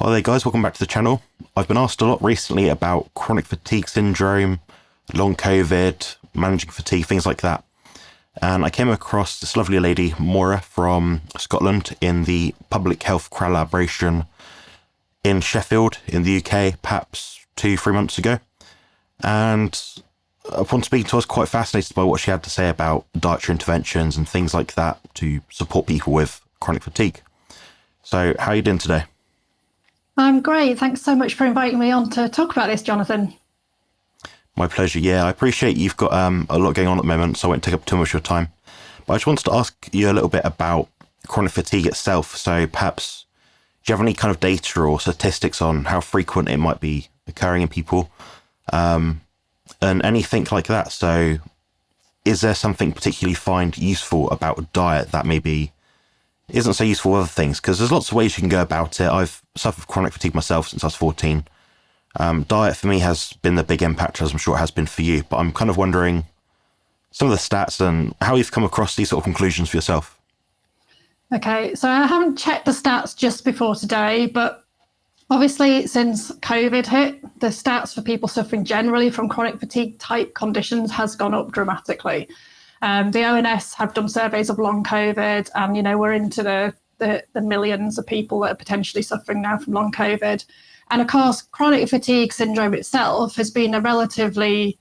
Hi there guys, welcome back to the channel. I've been asked a lot recently about chronic fatigue syndrome, long COVID, managing fatigue, things like that. And I came across this lovely lady, Moira from Scotland, in the Public Health Collaboration in Sheffield in the UK, perhaps 2-3 months ago. And upon speaking to us, quite fascinated by what she had to say about dietary interventions and things like that to support people with chronic fatigue. So how are you doing today? I'm great. Thanks so much for inviting me on to talk about this, Jonathan. My pleasure. Yeah, I appreciate you've got a lot going on at the moment, so I won't take up too much of your time. But I just wanted to ask you a little bit about chronic fatigue itself. So perhaps, do you have any kind of data or statistics on how frequent it might be occurring in people, and anything like that? So is there something particularly you find useful about a diet that maybe isn't so useful with other things? Because there's lots of ways you can go about it. I've suffered chronic fatigue myself since I was 14. Diet for me has been the big impact, as I'm sure it has been for you. But I'm kind of wondering some of the stats and how you've come across these sort of conclusions for yourself. Okay, so I haven't checked the stats just before today, but obviously since COVID hit, the stats for people suffering generally from chronic fatigue type conditions has gone up dramatically. The ONS have done surveys of long COVID, and we're into the millions of people that are potentially suffering now from long COVID. And of course, chronic fatigue syndrome itself has been a relatively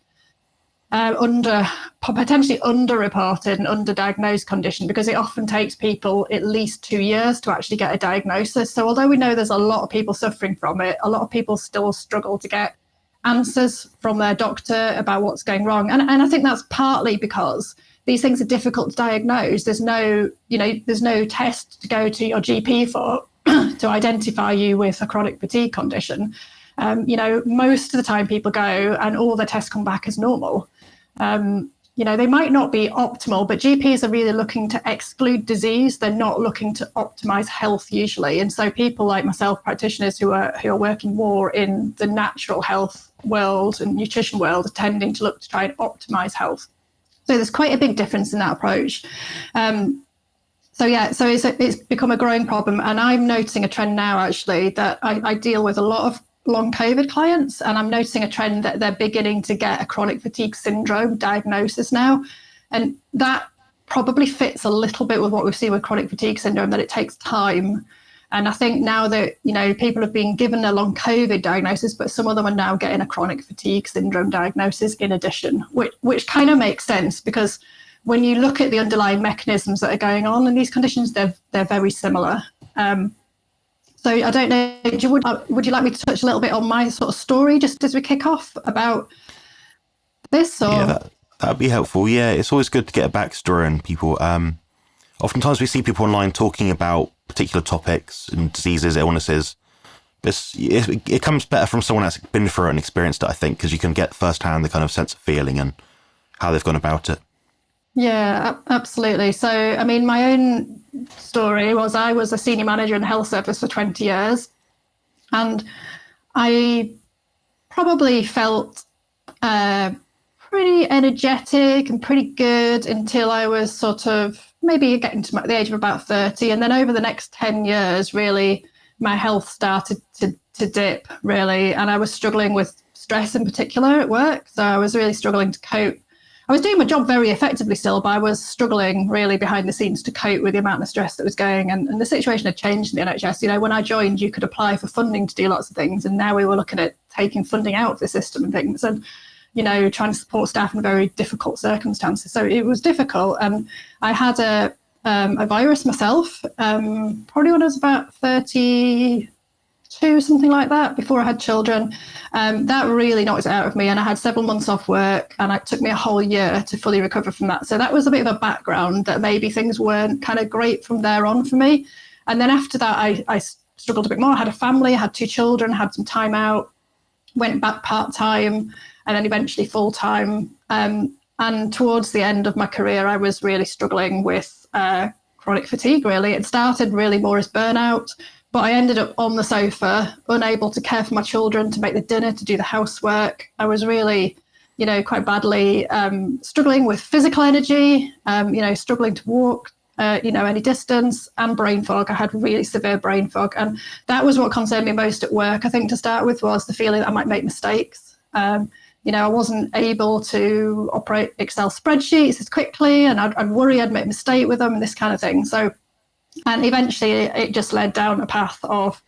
potentially underreported and underdiagnosed condition, because it often takes people at least 2 years to actually get a diagnosis. So although we know there's a lot of people suffering from it, a lot of people still struggle to get answers from their doctor about what's going wrong. And I think that's partly because these things are difficult to diagnose. There's no test to go to your GP for to identify you with a chronic fatigue condition. Most of the time people go and all the tests come back as normal. They might not be optimal, but GPs are really looking to exclude disease. They're not looking to optimize health usually. And so people like myself, practitioners who are working more in the natural health world and nutrition world, are tending to look to try and optimize health. So there's quite a big difference in that approach. So it's become a growing problem. And I'm noticing a trend now, actually, that I deal with a lot of long COVID clients, and I'm noticing a trend that they're beginning to get a chronic fatigue syndrome diagnosis now. And that probably fits a little bit with what we've seen with chronic fatigue syndrome, that it takes time. And I think now that, people have been given a long COVID diagnosis, but some of them are now getting a chronic fatigue syndrome diagnosis in addition, which kind of makes sense, because when you look at the underlying mechanisms that are going on in these conditions, they're very similar. So I don't know, would you like me to touch a little bit on my sort of story just as we kick off about this? Or? Yeah, that'd be helpful. Yeah, it's always good to get a backstory on people. Oftentimes we see people online talking about particular topics and diseases, illnesses. It comes better from someone that's been through it and experienced it, I think, because you can get firsthand the kind of sense of feeling and how they've gone about it. Yeah, absolutely. So, I mean, my own story was I was a senior manager in the health service for 20 years. And I probably felt pretty energetic and pretty good until I was sort of maybe getting to the age of about 30. And then over the next 10 years, really, my health started to dip, really. And I was struggling with stress in particular at work. So I was really struggling to cope. I was doing my job very effectively still, but I was struggling really behind the scenes to cope with the amount of stress that was going. And the situation had changed in the NHS. When I joined, you could apply for funding to do lots of things. And now we were looking at taking funding out of the system and things, and, trying to support staff in very difficult circumstances. So it was difficult. I had a virus myself, probably when I was about 32, something like that, before I had children. That really knocked it out of me, and I had several months off work, and it took me a whole year to fully recover from that. So that was a bit of a background that maybe things weren't kind of great from there on for me. And then after that, I struggled a bit more. I had a family, I had 2 children, had some time out, went back part-time, and then eventually full-time. And towards the end of my career, I was really struggling with chronic fatigue, really. It started really more as burnout, but I ended up on the sofa, unable to care for my children, to make the dinner, to do the housework. I was really, quite badly struggling with physical energy, struggling to walk any distance, and brain fog. I had really severe brain fog. And that was what concerned me most at work, I think, to start with, was the feeling that I might make mistakes. I wasn't able to operate Excel spreadsheets as quickly, and I'd worry I'd make a mistake with them and this kind of thing. So, and eventually it just led down a path of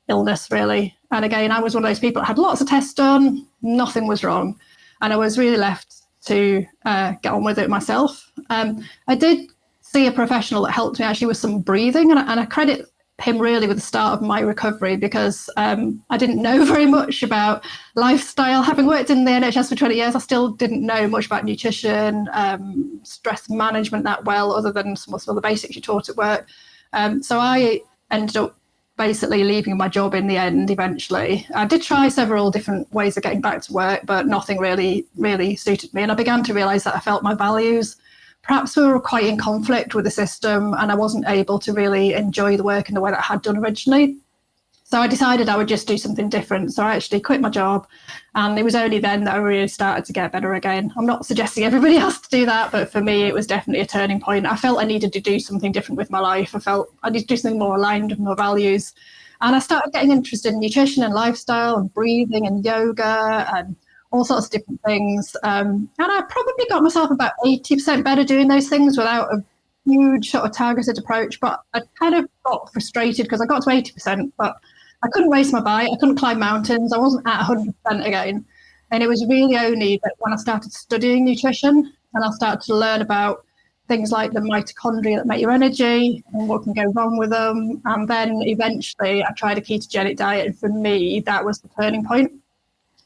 illness, really. And again, I was one of those people that had lots of tests done, nothing was wrong. And I was really left to get on with it myself. I did see a professional that helped me actually with some breathing, and I credit him really with the start of my recovery, because I didn't know very much about lifestyle. Having worked in the NHS for 20 years, I still didn't know much about nutrition, stress management that well, other than some of the basics you taught at work. So I ended up basically leaving my job in the end eventually. I did try several different ways of getting back to work, but nothing really suited me. And I began to realise that I felt my values perhaps we were quite in conflict with the system, and I wasn't able to really enjoy the work in the way that I had done originally. So I decided I would just do something different. So I actually quit my job, and it was only then that I really started to get better again. I'm not suggesting everybody has to do that, but for me, it was definitely a turning point. I felt I needed to do something different with my life. I felt I needed to do something more aligned with my values. And I started getting interested in nutrition and lifestyle and breathing and yoga and all sorts of different things. And I probably got myself about 80% better doing those things without a huge sort of targeted approach. But I kind of got frustrated because I got to 80%, but I couldn't race my bike. I couldn't climb mountains. I wasn't at 100% again. And it was really only that when I started studying nutrition and I started to learn about things like the mitochondria that make your energy and what can go wrong with them. And then eventually I tried a ketogenic diet. And for me, that was the turning point.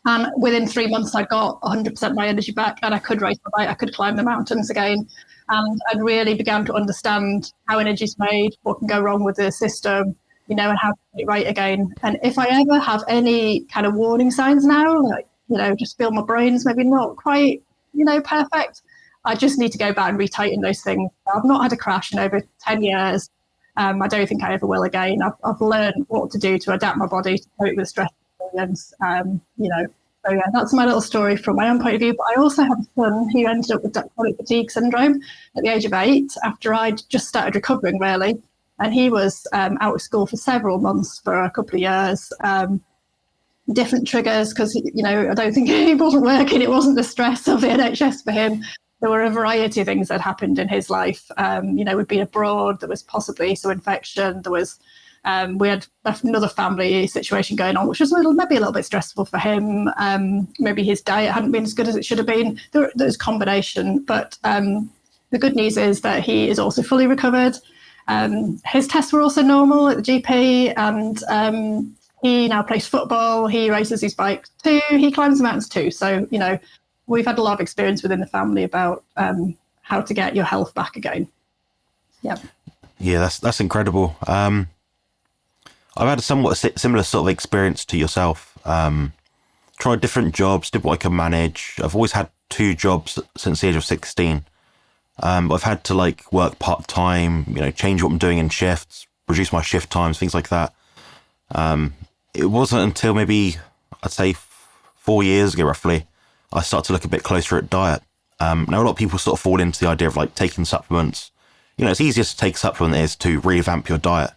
And within 3 months, I got 100% of my energy back, and I could race my bike, I could climb the mountains again. And I really began to understand how energy is made, what can go wrong with the system, and how to get it right again. And if I ever have any kind of warning signs now, like, just feel my brain's maybe not quite, perfect, I just need to go back and retighten those things. I've not had a crash in over 10 years. I don't think I ever will again. I've learned what to do to adapt my body to cope with stress. So yeah, that's my little story from my own point of view. But I also have a son who ended up with chronic fatigue syndrome at the age of 8 after I'd just started recovering, really. And he was out of school for several months for a couple of years. Different triggers, because I don't think he wasn't working. It wasn't the stress of the NHS for him. There were a variety of things that happened in his life. We'd been abroad. There was possibly some infection. There was we had another family situation going on, which was maybe a little bit stressful for him. Maybe his diet hadn't been as good as it should have been. There's a combination, but the good news is that he is also fully recovered. His tests were also normal at the GP, and he now plays football. He races his bike too. He climbs the mountains too. So, we've had a lot of experience within the family about how to get your health back again. Yeah. Yeah, that's incredible. I've had a somewhat similar sort of experience to yourself. Tried different jobs, did what I could manage. I've always had 2 jobs since the age of 16. I've had to work part-time, change what I'm doing in shifts, reduce my shift times, things like that. It wasn't until maybe, I'd say 4 years ago, roughly, I started to look a bit closer at diet. Now, a lot of people sort of fall into the idea of taking supplements. It's easier to take a supplement than it is to revamp your diet.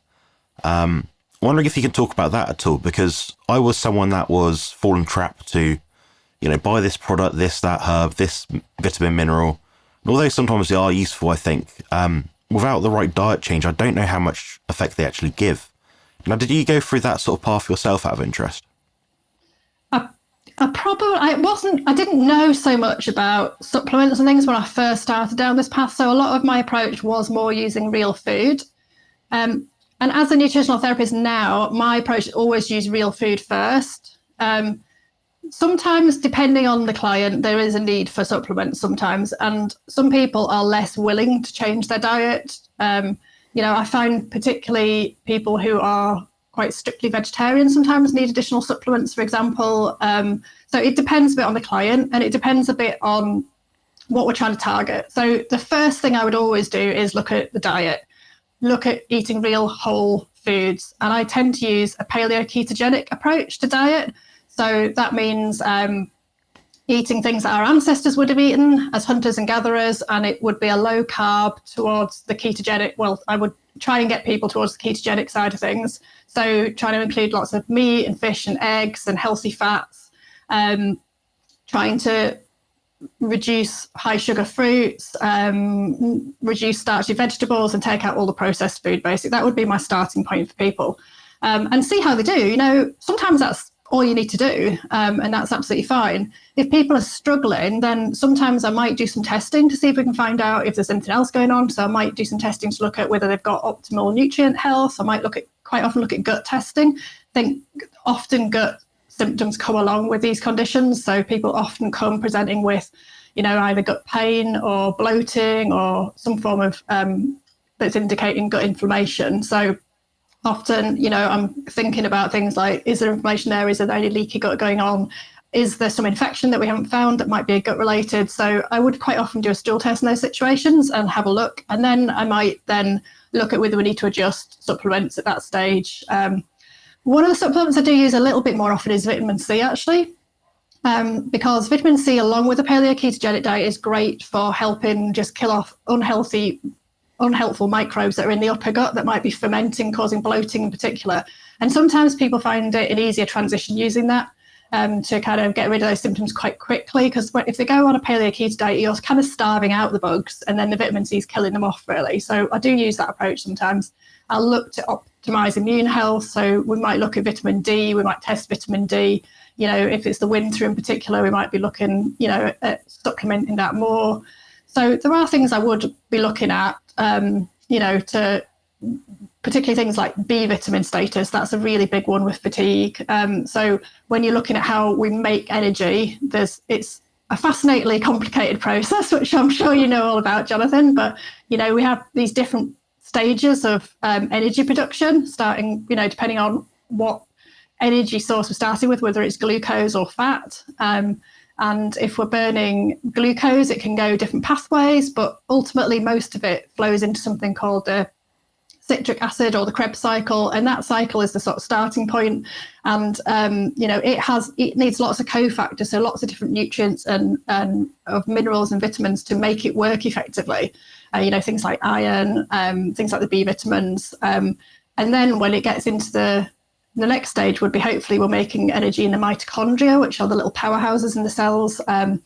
Wondering if you can talk about that at all, because I was someone that was fallen trap to, buy this product, this, that herb, this vitamin, mineral. And although sometimes they are useful, I think, without the right diet change, I don't know how much effect they actually give. Now, did you go through that sort of path yourself out of interest? I didn't know so much about supplements and things when I first started down this path. So a lot of my approach was more using real food. And as a nutritional therapist now, my approach is always use real food first. Sometimes, depending on the client, there is a need for supplements sometimes, and some people are less willing to change their diet. I find particularly people who are quite strictly vegetarian sometimes need additional supplements, for example. So it depends a bit on the client, and it depends a bit on what we're trying to target. So the first thing I would always do is look at the diet. Look at eating real whole foods. And I tend to use a paleo ketogenic approach to diet. So that means eating things that our ancestors would have eaten as hunters and gatherers, and it would be a low carb towards the ketogenic. Well, I would try and get people towards the ketogenic side of things. So trying to include lots of meat and fish and eggs and healthy fats, trying to reduce high sugar fruits, reduce starchy vegetables, and take out all the processed food. Basically, that would be my starting point for people, and see how they do. Sometimes that's all you need to do, and that's absolutely fine. If people are struggling, then sometimes I might do some testing to see if we can find out if there's anything else going on. So I might do some testing to look at whether they've got optimal nutrient health. I might quite often look at gut testing. I think often gut symptoms come along with these conditions. So people often come presenting with, either gut pain or bloating or some form of that's indicating gut inflammation. So often, I'm thinking about things like, is there inflammation there? Is there any leaky gut going on? Is there some infection that we haven't found that might be gut related? So I would quite often do a stool test in those situations and have a look. And then I might then look at whether we need to adjust supplements at that stage. One of the supplements I do use a little bit more often is vitamin C, actually, because vitamin C, along with the paleo ketogenic diet, is great for helping just kill off unhelpful microbes that are in the upper gut that might be fermenting, causing bloating in particular. And sometimes people find it an easier transition using that to kind of get rid of those symptoms quite quickly, because if they go on a paleo keto diet, you're kind of starving out the bugs, and then the vitamin C is killing them off, really. So I do use that approach sometimes. I'll look to optimize immune health. So we might look at vitamin D, we might test vitamin D. If it's the winter in particular, we might be looking, at supplementing that more. So there are things I would be looking at, to particularly things like B vitamin status. That's a really big one with fatigue. So when you're looking at how we make energy, it's a fascinatingly complicated process, which I'm sure you know all about, Jonathan. But, we have these different stages of energy production, starting, depending on what energy source we're starting with, whether it's glucose or fat. And if we're burning glucose, it can go different pathways, but ultimately most of it flows into something called the citric acid or the Krebs cycle. And that cycle is the sort of starting point. And, it needs lots of cofactors, so lots of different nutrients and of minerals and vitamins to make it work effectively. Things like iron, things like the B vitamins. And then when it gets into the next stage would be, hopefully we're making energy in the mitochondria, which are the little powerhouses in the cells. And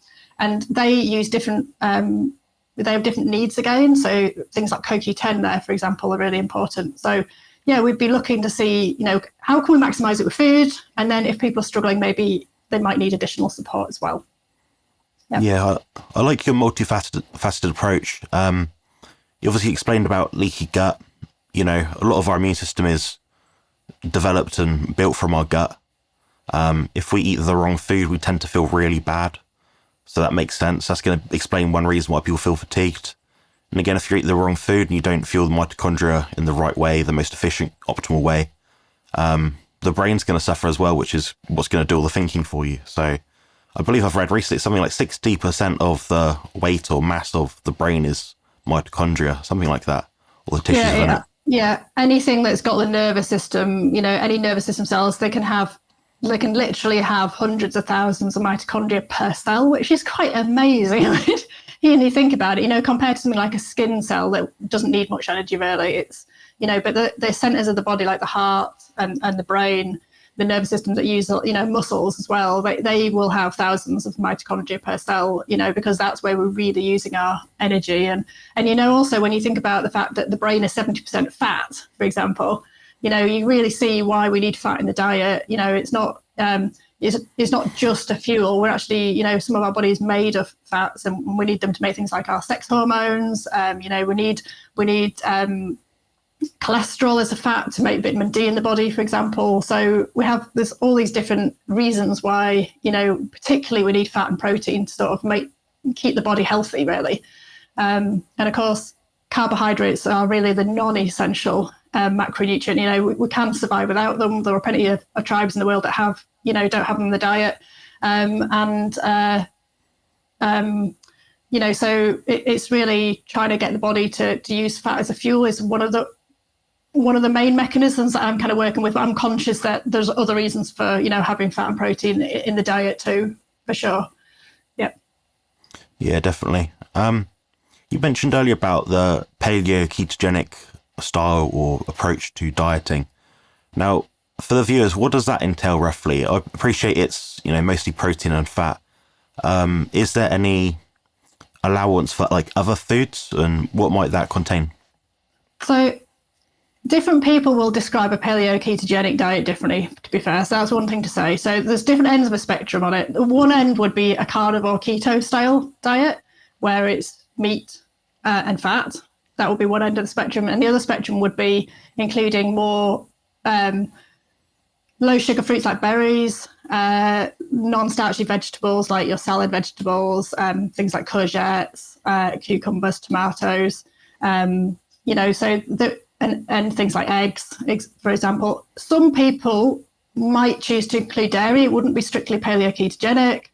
they use different, they have different needs again. So things like CoQ10 there, for example, are really important. So yeah, we'd be looking to see, how can we maximize it with food? And then if people are struggling, maybe they might need additional support as well. Yeah, I like your multifaceted approach. You obviously explained about leaky gut. A lot of our immune system is developed and built from our gut. If we eat the wrong food, we tend to feel really bad. So that makes sense. That's going to explain one reason why people feel fatigued. And again, if you eat the wrong food and you don't fuel the mitochondria in the right way, the most efficient, optimal way, the brain's going to suffer as well, which is what's going to do all the thinking for you. So I believe I've read recently something like 60% of the weight or mass of the brain is mitochondria, something like that, or the tissues in it. Yeah, anything that's got the nervous system, any nervous system cells, they can literally have hundreds of thousands of mitochondria per cell, which is quite amazing. You think about it, compared to something like a skin cell that doesn't need much energy really. It's, but the centers of the body, like the heart and the brain, the nervous systems that use, muscles as well, they will have thousands of mitochondria per cell, because that's where we're really using our energy. And also when you think about the fact that the brain is 70% fat, for example, you really see why we need fat in the diet. It's not just a fuel. We're actually, some of our body is made of fats, and we need them to make things like our sex hormones. We need cholesterol as a fat to make vitamin D in the body, for example. So there's all these different reasons why, particularly we need fat and protein to sort of keep the body healthy, really. And of course, carbohydrates are really the non-essential macronutrient. We can survive without them. There are plenty of tribes in the world that don't have them in the diet. So it's really trying to get the body to use fat as a fuel is one of the main mechanisms that I'm kind of working with. But I'm conscious that there's other reasons for, having fat and protein in the diet too, for sure. Yeah, definitely. You mentioned earlier about the paleo ketogenic style or approach to dieting. Now, for the viewers, what does that entail roughly? I appreciate it's, mostly protein and fat. Is there any allowance for like other foods, and what might that contain? So different people will describe a paleo ketogenic diet differently, to be fair. So that's one thing to say. So there's different ends of a spectrum on it. One end would be a carnivore keto style diet, where it's meat and fat. That would be one end of the spectrum. And the other spectrum would be including more low sugar fruits like berries, non-starchy vegetables like your salad vegetables, things like courgettes, cucumbers, tomatoes, and things like eggs, for example. Some people might choose to include dairy. It wouldn't be strictly paleo ketogenic,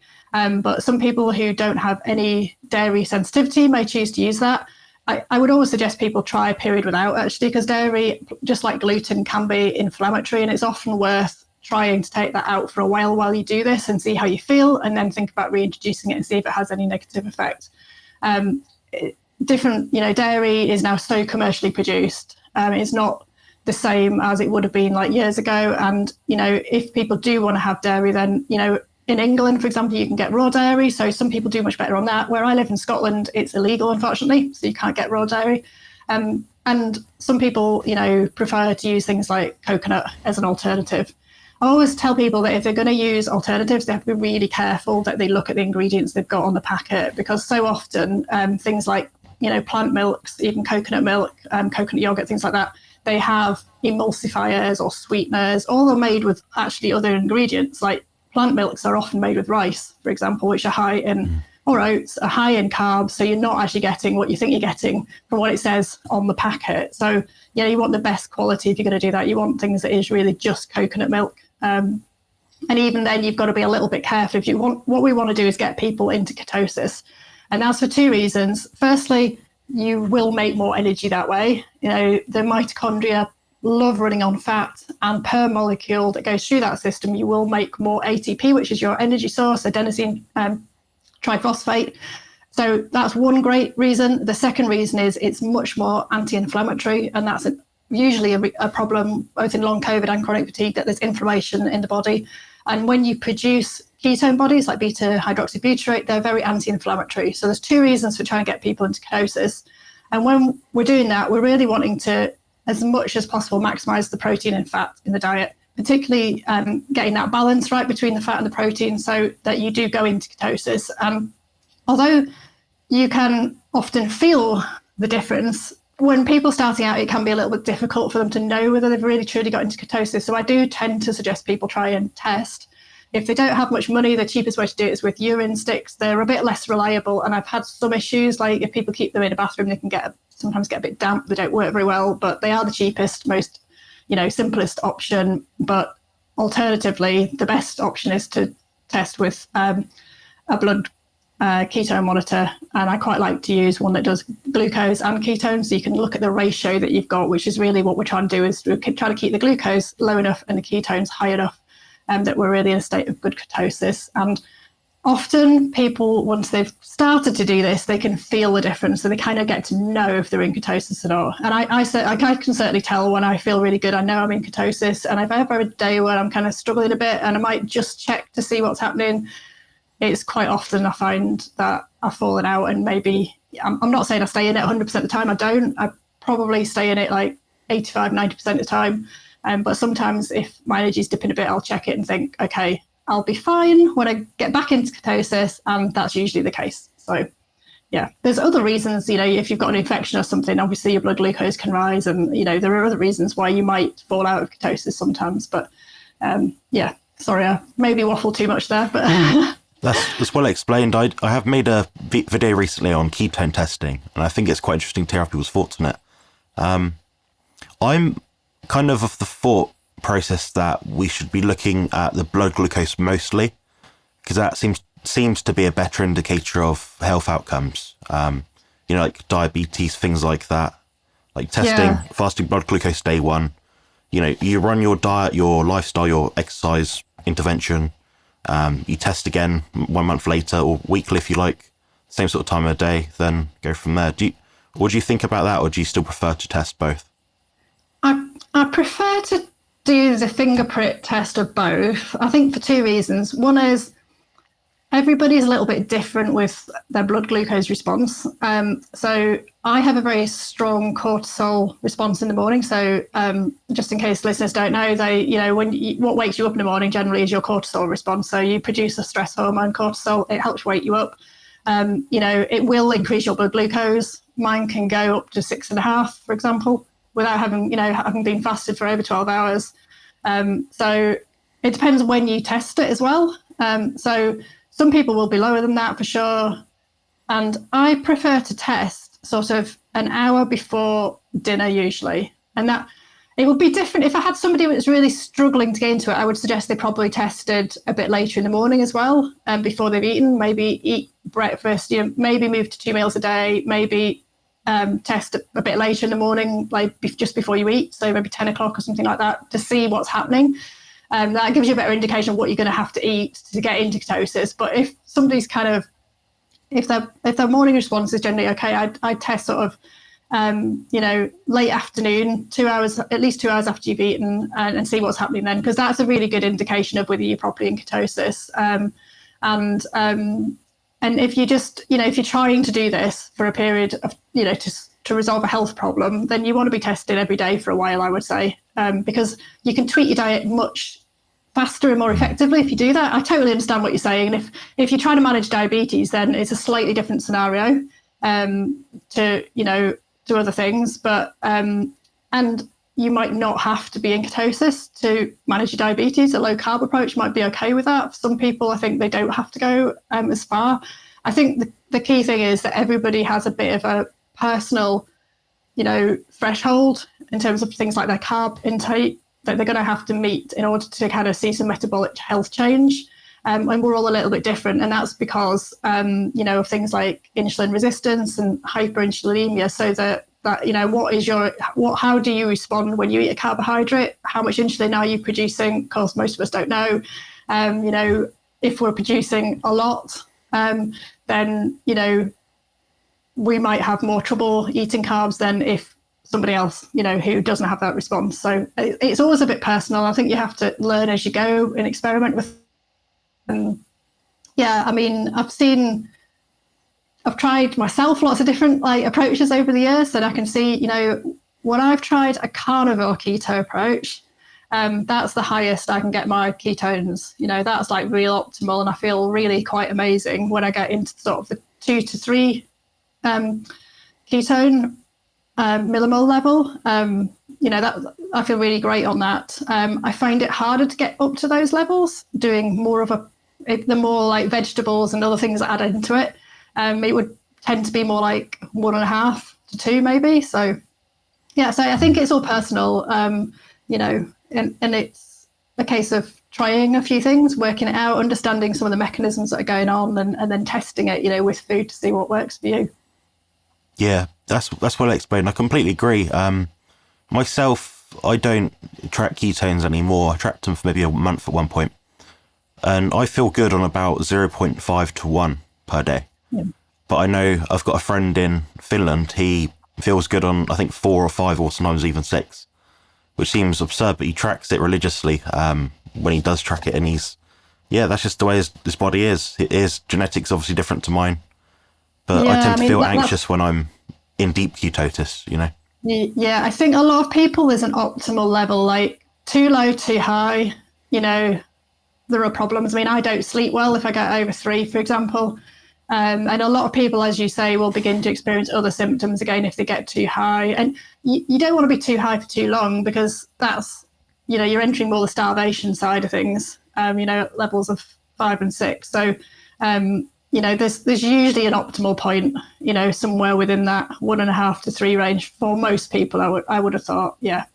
but some people who don't have any dairy sensitivity may choose to use that. I would always suggest people try a period without, actually, because dairy, just like gluten, can be inflammatory, and it's often worth trying to take that out for a while you do this and see how you feel, and then think about reintroducing it and see if it has any negative effect. Dairy is now so commercially produced. It's not the same as it would have been like years ago. And, if people do want to have dairy, then, in England, for example, you can get raw dairy. So some people do much better on that. Where I live in Scotland, it's illegal, unfortunately. So you can't get raw dairy. And some people, prefer to use things like coconut as an alternative. I always tell people that if they're going to use alternatives, they have to be really careful that they look at the ingredients they've got on the packet, because so often things like, plant milks, even coconut milk, coconut yogurt, things like that, they have emulsifiers or sweeteners, all are made with actually other ingredients. Like plant milks are often made with rice, for example, which are high in, or oats, are high in carbs. So you're not actually getting what you think you're getting from what it says on the packet. So, you want the best quality if you're going to do that. You want things that is really just coconut milk. And even then, you've got to be a little bit careful. What we want to do is get people into ketosis. And that's for two reasons. Firstly, you will make more energy that way. The mitochondria love running on fat, and per molecule that goes through that system, you will make more ATP, which is your energy source, adenosine triphosphate. So that's one great reason. The second reason is it's much more anti-inflammatory, and that's usually a problem both in long COVID and chronic fatigue, that there's inflammation in the body. And when you produce ketone bodies like beta hydroxybutyrate, they're very anti-inflammatory. So there's two reasons for trying to get people into ketosis. And when we're doing that, we're really wanting to, as much as possible, maximize the protein and fat in the diet, particularly getting that balance right between the fat and the protein so that you do go into ketosis. Although you can often feel the difference, when people starting out, it can be a little bit difficult for them to know whether they've really truly got into ketosis. So I do tend to suggest people try and test. If they don't have much money, the cheapest way to do it is with urine sticks. They're a bit less reliable, and I've had some issues, like if people keep them in a bathroom, they can sometimes get a bit damp. They don't work very well, but they are the cheapest, most, simplest option. But alternatively, the best option is to test with a blood ketone monitor, and I quite like to use one that does glucose and ketones, so you can look at the ratio that you've got, which is really what we're trying to do, is we're trying to keep the glucose low enough and the ketones high enough that we're really in a state of good ketosis. And often people, once they've started to do this, they can feel the difference, so they kind of get to know if they're in ketosis or not. And I can certainly tell when I feel really good, I know I'm in ketosis. And if I have a day where I'm kind of struggling a bit and I might just check to see what's happening, it's quite often I find that I've fallen out, and maybe I'm not saying I stay in it 100% of the time. I don't. I probably stay in it like 85, 90% of the time. But sometimes if my energy's dipping a bit, I'll check it and think, okay, I'll be fine when I get back into ketosis. And that's usually the case. So yeah, there's other reasons, if you've got an infection or something, obviously your blood glucose can rise, and, there are other reasons why you might fall out of ketosis sometimes. But yeah, sorry, I maybe waffle too much there, but That's well explained. I have made a video recently on ketone testing, and I think it's quite interesting to hear people's thoughts on it. I'm kind of the thought process that we should be looking at the blood glucose mostly, because that seems to be a better indicator of health outcomes. Like diabetes, things like that. Like testing fasting blood glucose day one. You run your diet, your lifestyle, your exercise intervention. You test again 1 month later, or weekly if you like, same sort of time of day, then go from there. What do you think about that, or do you still prefer to test both? I prefer to do the fingerprint test of both. I think for two reasons. One is everybody's a little bit different with their blood glucose response. So I have a very strong cortisol response in the morning. So just in case listeners don't know, what wakes you up in the morning generally is your cortisol response. So you produce a stress hormone, cortisol. It helps wake you up. It will increase your blood glucose. Mine can go up to 6.5, for example, without having been fasted for over 12 hours. So it depends when you test it as well. So some people will be lower than that for sure. And I prefer to test sort of an hour before dinner usually. And that it would be different. If I had somebody who was really struggling to get into it, I would suggest they probably tested a bit later in the morning as well, before they've eaten, maybe eat breakfast, maybe move to 2 meals a day, maybe test a bit later in the morning, like just before you eat. So maybe 10 o'clock or something like that, to see what's happening. That gives you a better indication of what you're going to have to eat to get into ketosis. But if somebody's if their morning response is generally okay, I test sort of, late afternoon, 2 hours, at least 2 hours after you've eaten, and see what's happening then, because that's a really good indication of whether you're properly in ketosis. And if you just, if you're trying to do this for a period of, to resolve a health problem, then you want to be tested every day for a while, I would say, because you can tweak your diet much faster and more effectively if you do that. I totally understand what you're saying. And if you're trying to manage diabetes, then it's a slightly different scenario to other things. But and you might not have to be in ketosis to manage your diabetes. A low carb approach might be okay with that. For some people, I think they don't have to go as far. I think the key thing is that everybody has a bit of a personal, threshold in terms of things like their carb intake that they're going to have to meet in order to kind of see some metabolic health change. And we're all a little bit different. And that's because, of things like insulin resistance and hyperinsulinemia. So that how do you respond when you eat a carbohydrate? How much insulin are you producing? Of course, most of us don't know. If we're producing a lot, then, we might have more trouble eating carbs than if somebody else, who doesn't have that response. So it's always a bit personal. I think you have to learn as you go and experiment with. I've tried myself lots of different approaches over the years, and I can see, when I've tried a carnivore keto approach, that's the highest I can get my ketones. That's like real optimal, and I feel really quite amazing when I get into sort of the 2 to 3 ketone millimole level. That I feel really great on that. I find it harder to get up to those levels doing more of the more like vegetables and other things that add into it. It would tend to be more like 1.5 to 2 maybe. So yeah, so I think it's all personal, and it's a case of trying a few things, working it out, understanding some of the mechanisms that are going on, and then testing it, with food to see what works for you. Yeah, that's well explained. I completely agree. Myself, I don't track ketones anymore. I tracked them for maybe a month at one point. And I feel good on about 0.5 to 1 per day. Yeah. But I know I've got a friend in Finland. He feels good on, I think, 4 or 5 or sometimes even 6, which seems absurd, but he tracks it religiously when he does track it. And that's just the way his body is. His genetics obviously different to mine. But I tend to feel anxious when I'm in deep ketosis, Yeah, I think a lot of people, there's an optimal level, like too low, too high, there are problems. I mean, I don't sleep well if I get over 3, for example. And a lot of people, as you say, will begin to experience other symptoms again if they get too high. And you don't want to be too high for too long, because that's, you're entering more the starvation side of things, levels of 5 and 6. So, there's usually an optimal point, somewhere within that 1.5 to 3 range for most people. I would have thought, yeah.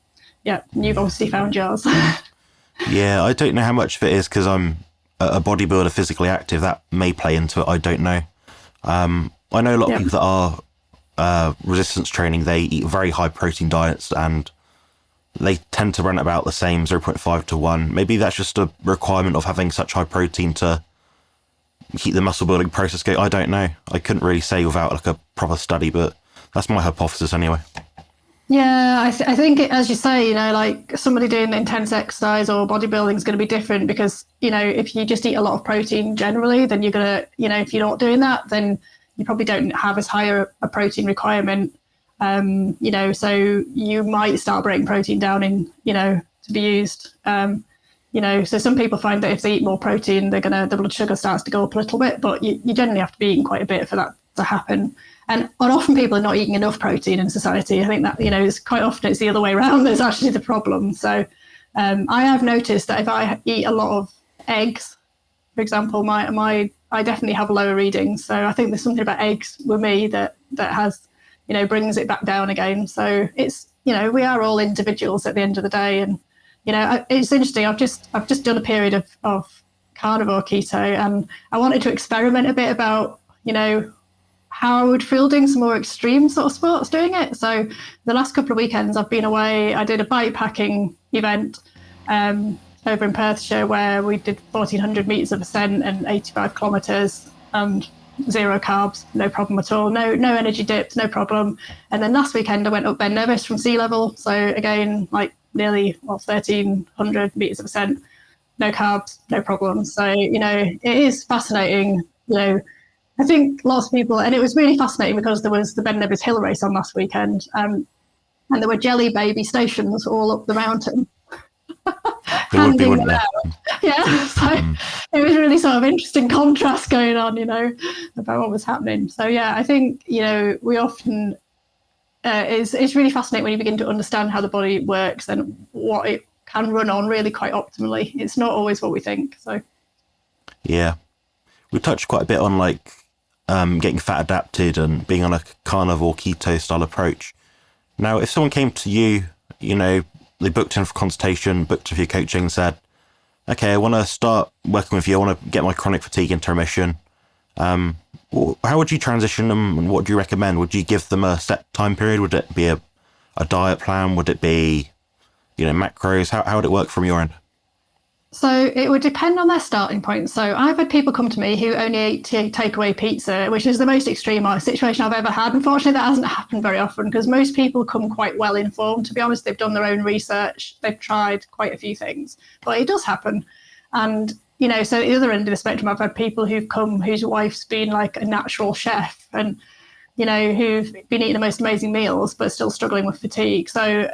You've obviously found yours. Yeah, I don't know how much of it is because I'm a bodybuilder, physically active. That may play into it. I don't know. I know a lot of people that are resistance training. They eat very high protein diets, and they tend to run at about the same 0.5 to 1. Maybe that's just a requirement of having such high protein to keep the muscle building process going. I don't know. I couldn't really say without like a proper study, but that's my hypothesis anyway. Yeah, I think as you say, you know, like somebody doing intense exercise or bodybuilding is going to be different because, you know, if you just eat a lot of protein generally, then you're going to, you know, if you're not doing that, then you probably don't have as high a protein requirement. You know, so you might start breaking protein down in, you know, to be used. You know, so some people find that if they eat more protein, the blood sugar starts to go up a little bit, but you generally have to be eating quite a bit for that to happen. And often people are not eating enough protein in society. I think that, you know, it's quite often it's the other way around that's actually the problem. So I have noticed that if I eat a lot of eggs, for example, I definitely have lower readings. So I think there's something about eggs with me that has, you know, brings it back down again. So it's, you know, we are all individuals at the end of the day. And, you know, it's interesting. I've just done a period of carnivore keto, and I wanted to experiment a bit about, you know, how I would feel doing some more extreme sort of sports doing it. So the last couple of weekends I've been away. I did a bike packing event over in Perthshire where we did 1,400 meters of ascent and 85 kilometers and 0 carbs, no problem at all. No energy dips, no problem. And then last weekend I went up Ben Nevis from sea level. So again, like nearly 1,300 meters of ascent, no carbs, no problem. So, you know, it is fascinating, you know. I think lots of people, and it was really fascinating because there was the Ben Nevis Hill Race on last weekend, and there were jelly baby stations all up the mountain. There would be, wouldn't there? Yeah, so it was really sort of interesting contrast going on, you know, about what was happening. So yeah, I think, you know, we often it's really fascinating when you begin to understand how the body works and what it can run on really quite optimally. It's not always what we think. So yeah, we touched quite a bit on like getting fat adapted and being on a carnivore keto style approach. Now, if someone came to you, you know, they booked in for consultation, booked in for your coaching, said, okay, I want to start working with you. I want to get my chronic fatigue into remission. How would you transition them, and what do you recommend? Would you give them a set time period? Would it be a diet plan? Would it be, you know, macros? How would it work from your end? So it would depend on their starting point. So I've had people come to me who only ate takeaway pizza, which is the most extreme situation I've ever had. Unfortunately, that hasn't happened very often because most people come quite well informed. To be honest, they've done their own research. They've tried quite a few things, but it does happen. And, you know, so at the other end of the spectrum, I've had people who've come whose wife's been like a natural chef and, you know, who've been eating the most amazing meals, but still struggling with fatigue. So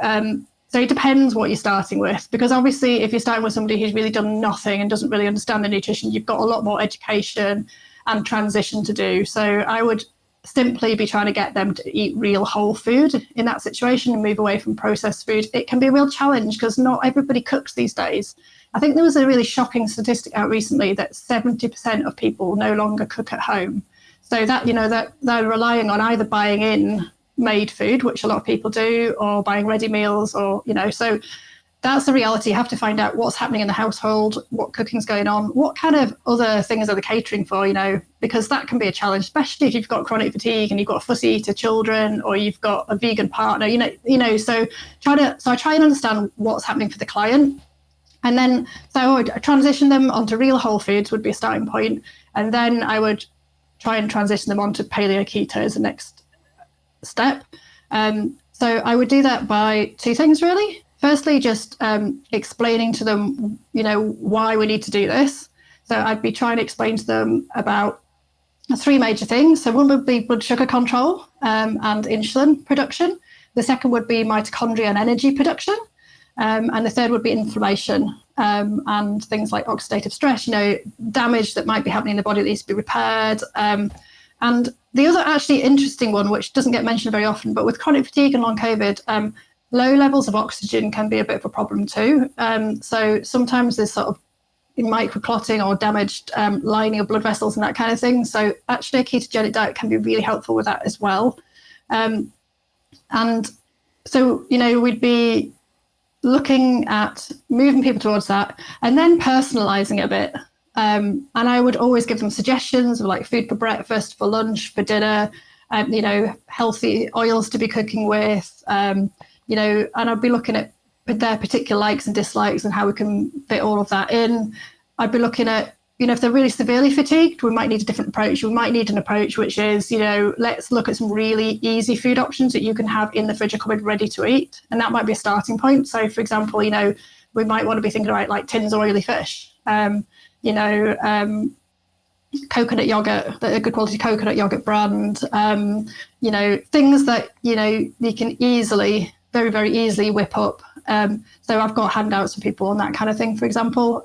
it depends what you're starting with, because obviously if you're starting with somebody who's really done nothing and doesn't really understand the nutrition, you've got a lot more education and transition to do. So I would simply be trying to get them to eat real whole food in that situation and move away from processed food. It can be a real challenge because not everybody cooks these days. I think there was a really shocking statistic out recently that 70% of people no longer cook at home. So that, you know, that they're relying on either buying in made food, which a lot of people do, or buying ready meals, or, you know, so that's the reality. You have to find out what's happening in the household, what cooking's going on, what kind of other things are they catering for, you know, because that can be a challenge, especially if you've got chronic fatigue and you've got fussy eater children, or you've got a vegan partner, you know, so I try and understand what's happening for the client. And then, so I would transition them onto real whole foods would be a starting point. And then I would try and transition them onto paleo keto as the next step. So I would do that by two things, really. Firstly, just explaining to them, you know, why we need to do this. So I'd be trying to explain to them about three major things. So one would be blood sugar control and insulin production. The second would be mitochondria and energy production. And the third would be inflammation and things like oxidative stress, you know, damage that might be happening in the body that needs to be repaired. And the other actually interesting one, which doesn't get mentioned very often, but with chronic fatigue and long COVID, low levels of oxygen can be a bit of a problem too. So sometimes there's sort of microclotting or damaged lining of blood vessels and that kind of thing. So actually a ketogenic diet can be really helpful with that as well. And so, you know, we'd be looking at moving people towards that and then personalizing it a bit. And I would always give them suggestions of like food for breakfast, for lunch, for dinner, you know, healthy oils to be cooking with, you know, and I'd be looking at their particular likes and dislikes and how we can fit all of that in. I'd be looking at if they're really severely fatigued, we might need a different approach. We might need an approach which is, let's look at some really easy food options that you can have in the fridge or cupboard ready to eat. And that might be a starting point. So, for example, we might want to be thinking about like Tin's oily fish, coconut yogurt, a good quality coconut yogurt brand, things that, you can easily, very, very easily whip up. So I've got handouts for people on that kind of thing, for example,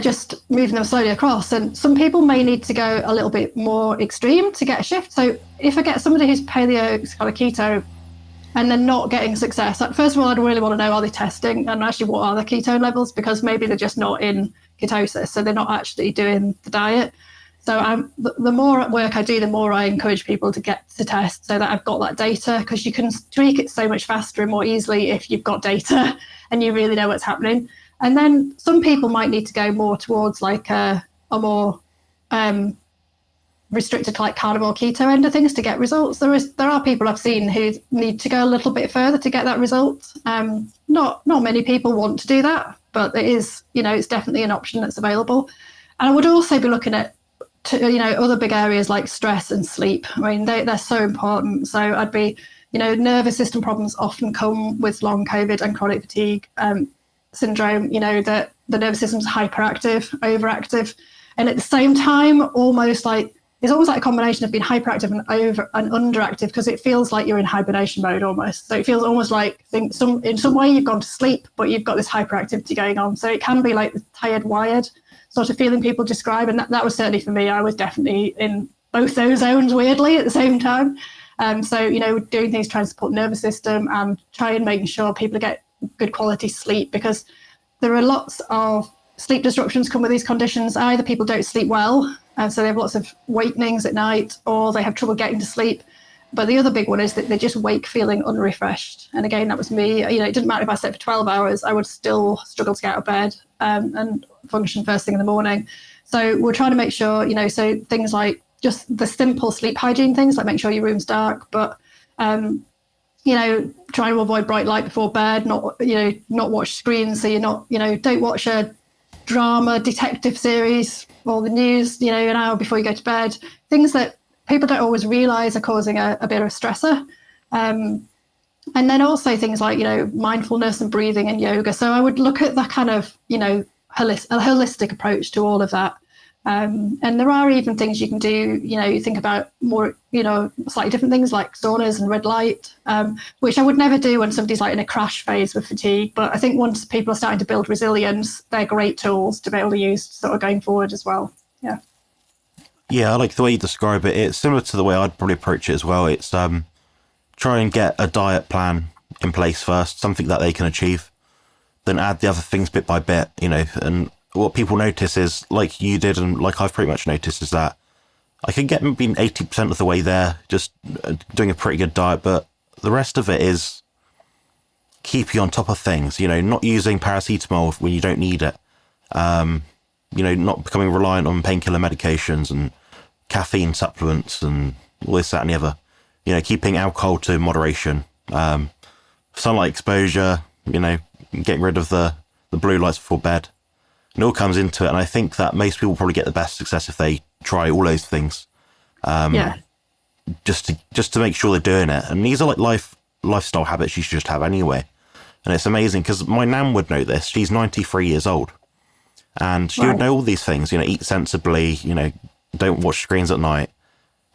just moving them slowly across. And some people may need to go a little bit more extreme to get a shift. So if I get somebody who's paleo, kind of keto, and they're not getting success, first of all, I'd really want to know, are they testing? And actually, what are the ketone levels? Because maybe they're just not in ketosis, so they're not actually doing the diet. So the more work I do, the more I encourage people to get to test so that I've got that data, because you can tweak it so much faster and more easily if you've got data and you really know what's happening. And then some people might need to go more towards like a more restricted, like carnivore keto end of things to get results. There are people I've seen who need to go a little bit further to get that result. Not many people want to do that, but it is, it's definitely an option that's available. And I would also be looking at other big areas like stress and sleep. I mean, they're so important. So I'd be, nervous system problems often come with long COVID and chronic fatigue syndrome. That the nervous system's hyperactive, overactive, and at the same time, it's almost like a combination of being hyperactive and underactive, because it feels like you're in hibernation mode almost. So it feels almost like in some way you've gone to sleep, but you've got this hyperactivity going on. So it can be like the tired, wired sort of feeling people describe. And that was certainly for me. I was definitely in both those zones weirdly at the same time. So, doing things trying to support the nervous system and trying making sure people get good quality sleep, because there are lots of sleep disruptions come with these conditions. Either people don't sleep well, so they have lots of wakenings at night, or they have trouble getting to sleep. But the other big one is that they just wake feeling unrefreshed. And again, that was me. It didn't matter if I slept for 12 hours, I would still struggle to get out of bed and function first thing in the morning. So we're trying to make sure, so things like just the simple sleep hygiene things, like make sure your room's dark, but, trying to avoid bright light before bed, not watch screens. So you're not, don't watch a drama detective series or the news, an hour before you go to bed. Things that people don't always realize are causing a bit of a stressor. And then also things like, mindfulness and breathing and yoga. So I would look at that kind of, a holistic approach to all of that. And there are even things you can do, you think about more, slightly different things like saunas and red light, which I would never do when somebody's like in a crash phase with fatigue. But I think once people are starting to build resilience, they're great tools to be able to use sort of going forward as well. Yeah. Yeah, I like the way you describe it. It's similar to the way I'd probably approach it as well. It's try and get a diet plan in place first, something that they can achieve, then add the other things bit by bit, and what people notice is, like you did and like I've pretty much noticed, is that I can get maybe 80% of the way there, just doing a pretty good diet, but the rest of it is keep you on top of things, not using paracetamol when you don't need it, not becoming reliant on painkiller medications and caffeine supplements and all this, that and the other, keeping alcohol to moderation, sunlight exposure, getting rid of the blue lights before bed. It all comes into it, and I think that most people probably get the best success if they try all those things. Just to make sure they're doing it. And these are like lifestyle habits you should just have anyway. And it's amazing because my nan would know this. She's 93 years old, and she would know all these things. Eat sensibly. Don't watch screens at night.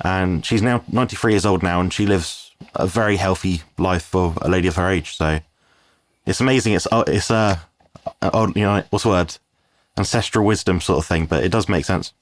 And she's now 93 years old now, and she lives a very healthy life for a lady of her age. So it's amazing. It's what's the word? Ancestral wisdom sort of thing, but it does make sense.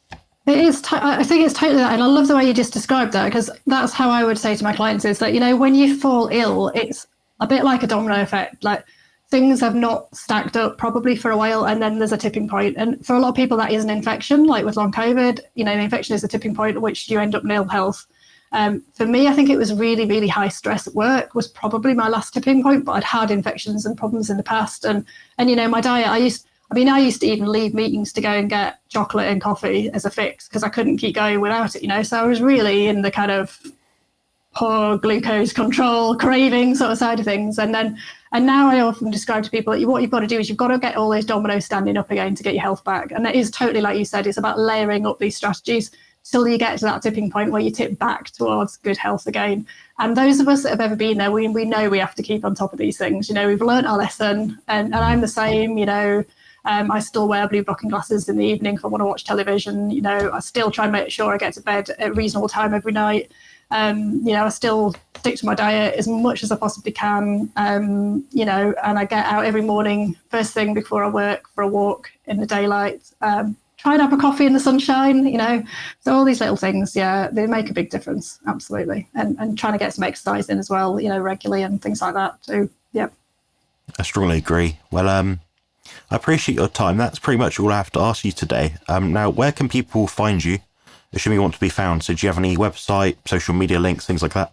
It is. I think it's totally that. And I love the way you just described that, because that's how I would say to my clients is that, when you fall ill, it's a bit like a domino effect. Like things have not stacked up probably for a while, and then there's a tipping point. And for a lot of people, that is an infection, like with long COVID, the infection is a tipping point at which you end up in ill health. For me, I think it was really, really high stress at work was probably my last tipping point, but I'd had infections and problems in the past. And my diet, I used to even leave meetings to go and get chocolate and coffee as a fix because I couldn't keep going without it, So I was really in the kind of poor glucose control craving sort of side of things. And then And now I often describe to people that what you've got to do is you've got to get all those dominoes standing up again to get your health back. And it is totally like you said, it's about layering up these strategies till you get to that tipping point where you tip back towards good health again. And those of us that have ever been there, we know we have to keep on top of these things. We've learned our lesson, and I'm the same. I still wear blue blocking glasses in the evening if I want to watch television. I still try and make sure I get to bed at a reasonable time every night. I still stick to my diet as much as I possibly can, and I get out every morning, first thing before I work, for a walk in the daylight, try and have a coffee in the sunshine, so all these little things, they make a big difference, absolutely. And trying to get some exercise in as well, regularly and things like that too. Yeah. I strongly agree. Well, I appreciate your time. That's pretty much all I have to ask you today. Now, where can people find you, assuming you want to be found? So do you have any website, social media links, things like that?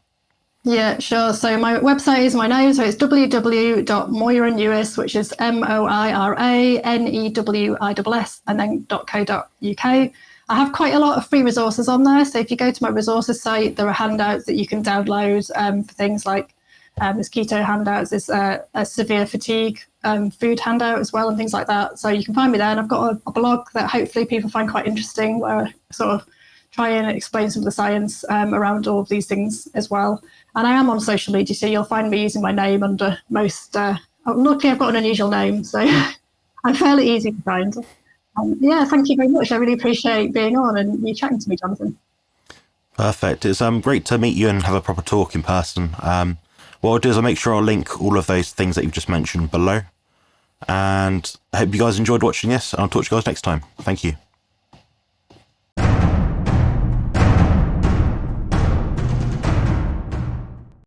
Yeah, sure. So my website is my name. So it's www.moiranewiss, which is MoiraNewiss, and then .co.uk. I have quite a lot of free resources on there. So if you go to my resources site, there are handouts that you can download for things like there's keto handouts, there's a severe fatigue food handout as well, and things like that. So you can find me there. And I've got a blog that hopefully people find quite interesting, where I sort of try and explain some of the science around all of these things as well. And I am on social media, so you'll find me using my name under most. Luckily, I've got an unusual name, so I'm fairly easy to find. Thank you very much. I really appreciate being on and you chatting to me, Jonathan. Perfect. It's great to meet you and have a proper talk in person. What I'll do is I'll make sure I'll link all of those things that you've just mentioned below. And I hope you guys enjoyed watching this, and I'll talk to you guys next time. Thank you.